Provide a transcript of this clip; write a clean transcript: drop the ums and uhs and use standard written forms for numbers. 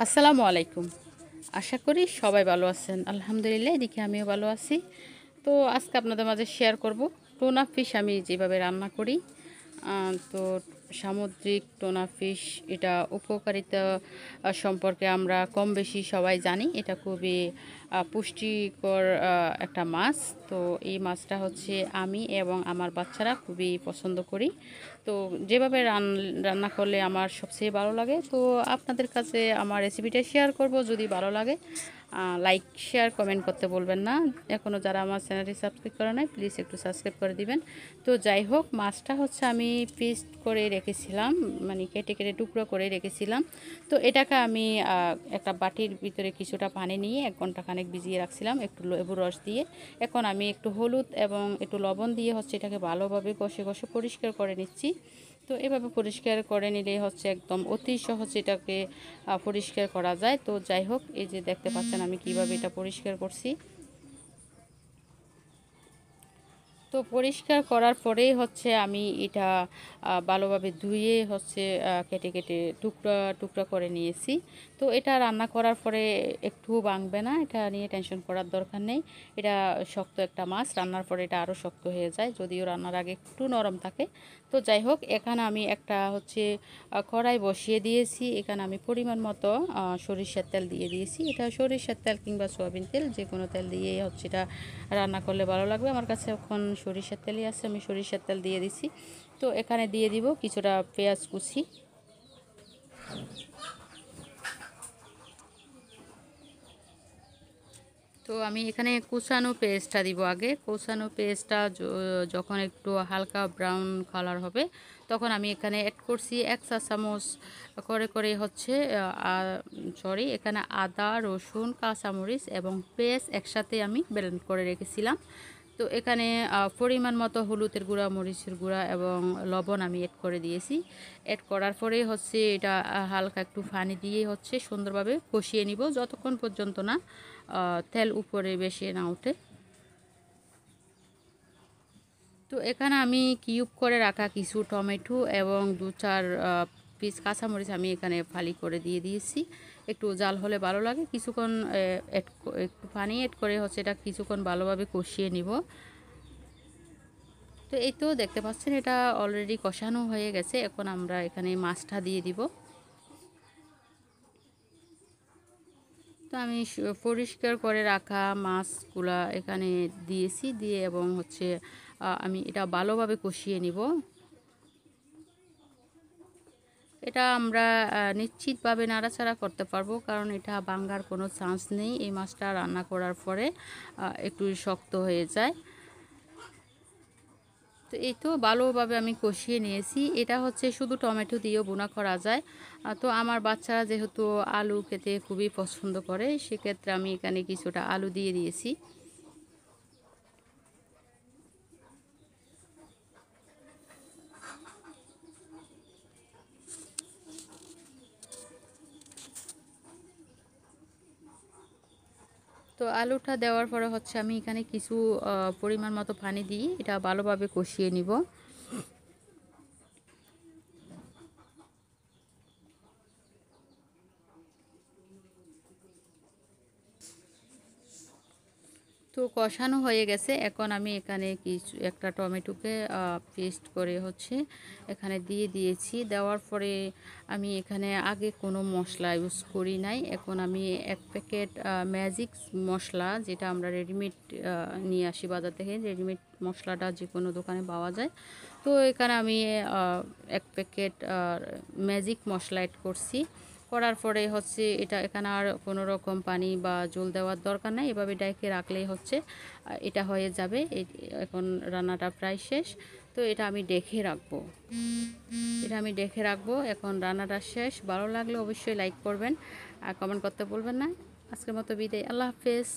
আসসালামু আলাইকুম। আশা করি সবাই ভালো আছেন। আলহামদুলিল্লাহ এদিকে আমিও ভালো আছি। তো আজকে আপনাদের মাঝে শেয়ার করব টোনা ফিশ আমি যেভাবে রান্না করি। তো সামুদ্রিক টোনা ফিশ এটা উপকারিতা সম্পর্কে আমরা কম বেশি সবাই জানি। এটা খুবই পুষ্টিকর একটা মাছ। তো এই মাছটা হচ্ছে আমি এবং আমার বাচ্চারা খুবই পছন্দ করি। তো যেভাবে রান্না করলে আমার সবচেয়ে ভালো লাগে, তো আপনাদের কাছে আমার রেসিপিটা শেয়ার করব। যদি ভালো লাগে লাইক শেয়ার কমেন্ট করতে বলবেন না। এখনও যারা আমার চ্যানেলটি সাবস্ক্রাইব করে নাই প্লিজ একটু সাবস্ক্রাইব করে দিবেন। তো যাই হোক, মাছটা হচ্ছে আমি পিস করে রেখেছিলাম, মানে কেটে কেটে টুকরো করে রেখেছিলাম। তো এটাকে আমি একটা বাটির ভিতরে কিছুটা পানি নিয়ে 1 ঘন্টা খানেক ভিজিয়ে রাখছিলাম একটু লেবুর রস দিয়ে। এখন আমি একটু হলুদ এবং একটু লবণ দিয়ে হচ্ছে এটাকে ভালোভাবে ঘষে ঘষে পরিষ্কার করে নিচ্ছি। তো এভাবে পরিষ্কার করে নিলে হচ্ছে একদম অতি সহজে এটাকে পরিষ্কার করা যায়। তো যাই হোক, এই যে দেখতে পাচ্ছেন আমি কিভাবে এটা পরিষ্কার করছি। তো পরিষ্কার করার পরেই হচ্ছে আমি এটা ভালোভাবে ধুয়ে হচ্ছে কেটে কেটে টুকরা টুকরা করে নিয়েছি। তো এটা রান্না করার পরে একটু ভাঙবে না, এটা নিয়ে টেনশন করার দরকার নেই। এটা শক্ত একটা মাছ, রান্নার পরে এটা আরও শক্ত হয়ে যায়, যদিও রান্নার আগে একটু নরম থাকে। তো যাই হোক, এখানে আমি একটা হচ্ছে কড়াই বসিয়ে দিয়েছি। এখানে আমি পরিমাণ মতো সরিষার তেল দিয়ে দিয়েছি। এটা সরিষার তেল কিংবা সয়াবিন তেল, যে কোনো তেল দিয়ে হচ্ছে এটা রান্না করলে ভালো লাগবে। আমার কাছে এখন সরিষার তেলই আছে, আমি সরিষার তেল দিয়ে দিছি। তো এখানে দিয়ে দিব কিছুটা পেঁয়াজ কুচি। তো আমি এখানে কুচানো পেস্টটা দিব আগে। কুচানো পেস্টটা যখন একটু হালকা ব্রাউন কালার হবে তখন আমি এখানে অ্যাড করছি 1 চা চামচ করে করে হচ্ছে এখানে আদা, রসুন, কাঁচামরিচ এবং পেঁয়াজ একসাথে আমি ব্লেন্ড করে রেখেছিলাম। তো এখানে পরিমাণ মতো হলুদের গুঁড়া, মরিচের গুঁড়া এবং লবণ আমি অ্যাড করে দিয়েছি। অ্যাড করার পরে হচ্ছে এটা হালকা একটু পানি দিয়ে হচ্ছে সুন্দরভাবে কষিয়ে নিব, যতক্ষণ পর্যন্ত না তেল উপরে বেশি না ওঠে। তো এখানে আমি কিউব করে রাখা কিছু টমেটো এবং 2-4 পিস কাঁচামরিচ আমি এখানে ফালি করে দিয়ে দিয়েছি। একটু জাল হলে ভালো লাগে। কিছুক্ষণ একটু পানি অ্যাড করে হচ্ছে এটা কিছুক্ষণ ভালোভাবে কষিয়ে নিব। তো এই তো দেখতে পাচ্ছেন এটা অলরেডি কষানো হয়ে গেছে। এখন আমরা এখানে মাছটা দিয়ে দিব। তো আমি পরিষ্কার করে রাখা মাছগুলা এখানে দিয়েছি, দিয়ে এবং হচ্ছে আমি এটা ভালোভাবে কষিয়ে নিব। এটা আমরা নিশ্চিতভাবে নাড়াচাড়া করতে পারবো, কারণ এটা ভাঙার কোনো চান্স নেই। এই মাছটা রান্না করার পরে একটু শক্ত হয়ে যায়। তো এই তো ভালোভাবে আমি কষিয়ে নিয়েছি। এটা হচ্ছে শুধু টমেটো দিয়েও ভুনা করা যায়। তো আমার বাচ্চারা যেহেতু আলু খেতে খুবই পছন্দ করে, সেক্ষেত্রে আমি এখানে কিছুটা আলু দিয়ে দিয়েছি। তো আলুটা দেওয়ার পরে হচ্ছে আমি এখানে কিছু পরিমাণ মতো পানি দিয়ে এটা ভালোভাবে কষিয়ে নিব। তো কষানো হয়ে গেছে। এখন আমি এখানে কিছু একটা টমেটোকে পেস্ট করে হচ্ছে এখানে দিয়ে দিয়েছি। দেওয়ার পরে আমি এখানে আগে কোনো মশলা ইউজ করি নাই। এখন আমি 1 প্যাকেট ম্যাজিক মশলা, যেটা আমরা রেডিমেড নিয়ে আসি বাজার থেকে, রেডিমেড মশলাটা যে কোনো দোকানে পাওয়া যায়। তো এখানে আমি 1 প্যাকেট ম্যাজিক মশলা অ্যাড করছি। করার পরে হচ্ছে এটা এখানে আর কোনো রকম পানি বা জল দেওয়ার দরকার নাই, এভাবে ডাইকে রাখলেই হচ্ছে এটা হয়ে যাবে। এখন রান্নাটা প্রায় শেষ। তো এটা আমি ডেকে রাখবো, এখন রান্নাটা শেষ। ভালো লাগলে অবশ্যই লাইক করবেন আর কমেন্ট করতে বলবেন না। আজকের মতো বিদায়, আল্লাহ হাফেজ।